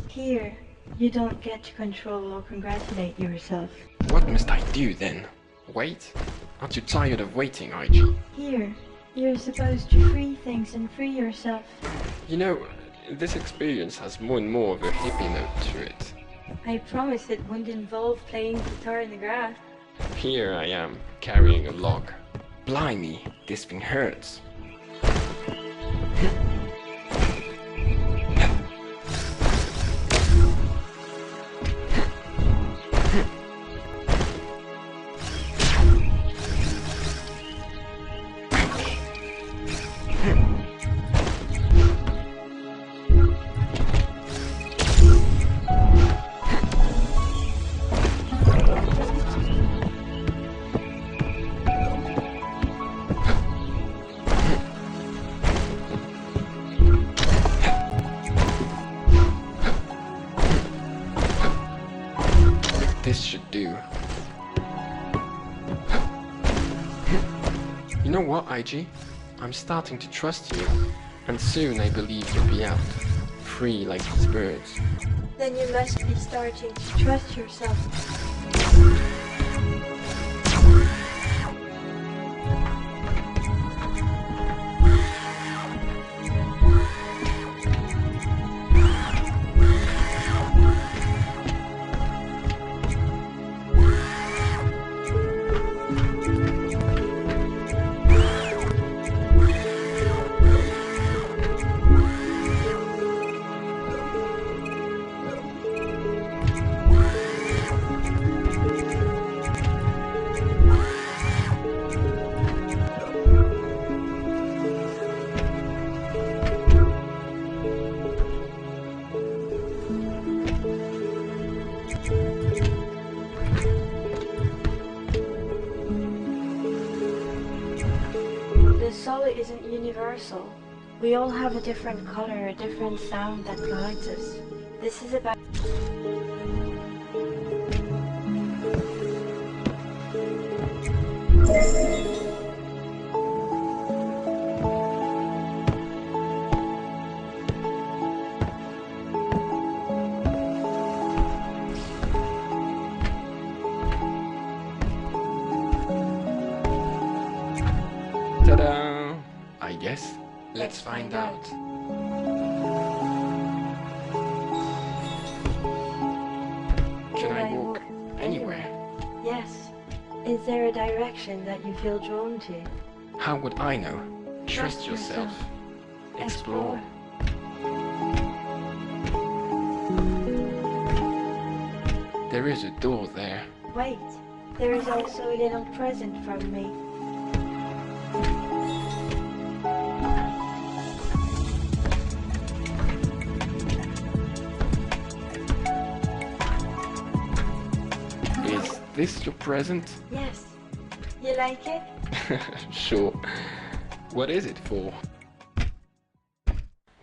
Here, you don't get to control or congratulate yourself. What must I do then? Wait? Aren't you tired of waiting, Archie? Here, you're supposed to free things and free yourself. You know, this experience has more and more of a hippie note to it. I promised it wouldn't involve playing guitar in the grass. Here I am, carrying a log. Blimey, this thing hurts. This should do. You know what, IG? I'm starting to trust you, and soon I believe you'll be out, free like these birds. Then you must be starting to trust yourself. The solid isn't universal. We all have a different color, a different sound that guides us. This is about... Ta-da! I guess. Let's find out. Can I walk anywhere? Yes. Is there a direction that you feel drawn to? How would I know? Trust yourself. Explore. There is a door there. Wait, there is also a little present from me. Is this your present? Yes. You like it? Sure. What is it for?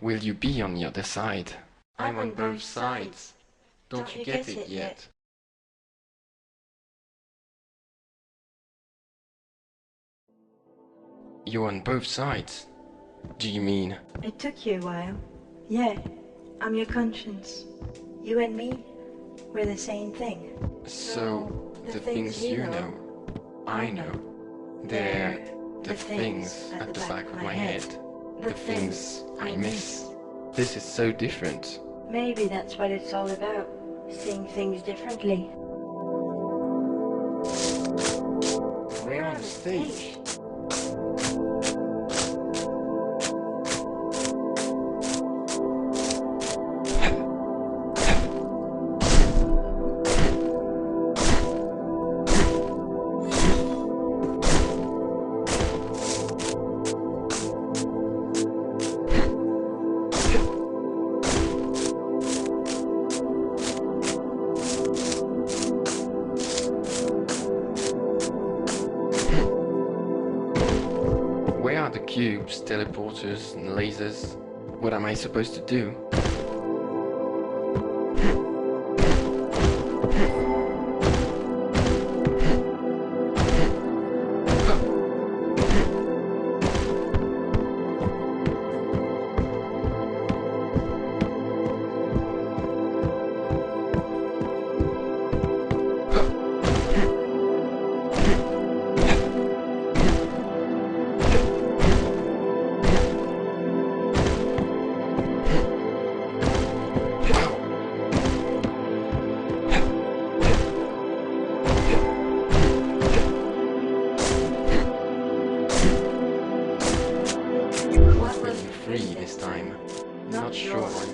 Will you be on the other side? I'm on both sides. Don't you get it yet? You're on both sides? Do you mean? It took you a while. Yeah, I'm your conscience. You and me, we're the same thing. So, the things you know, I know. They're the things at the back of my head. The things I miss. This is so different. Maybe that's what it's all about. Seeing things differently. We're on the stage. Where are the cubes, teleporters, and lasers? What am I supposed to do?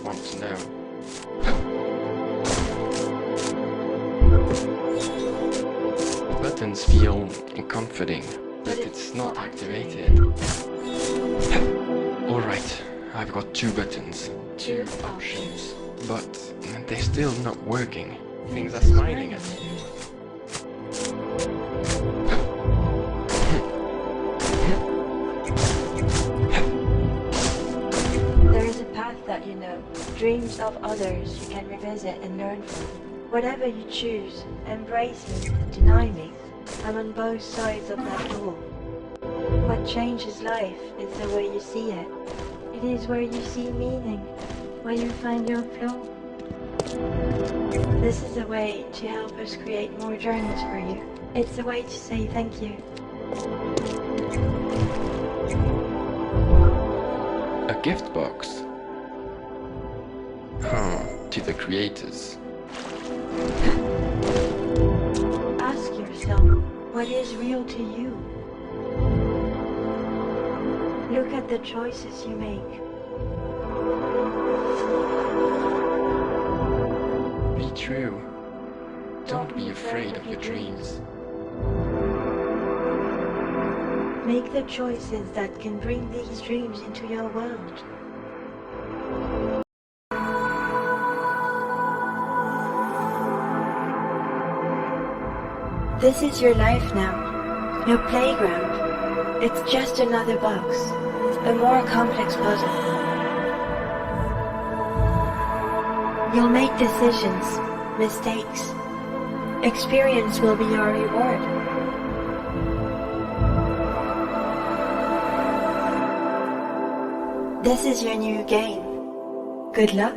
want to know. Buttons feel comforting, but it's not activated. Alright, I've got 2 buttons, 2 options, but they're still not working. Things are smiling at me. There is a path that you know, dreams of others you can revisit and learn from. Whatever you choose, embrace me, deny me. I'm on both sides of that door. What changes life is the way you see it. It is where you see meaning, where you find your flow. This is a way to help us create more journeys for you. It's a way to say thank you. A gift box. To the creators. Ask yourself, what is real to you? Look at the choices you make. Be true. Don't be afraid of your dreams. Make the choices that can bring these dreams into your world. This is your life now, your playground. It's just another box, a more complex puzzle. You'll make decisions, mistakes. Experience will be your reward. This is your new game. Good luck.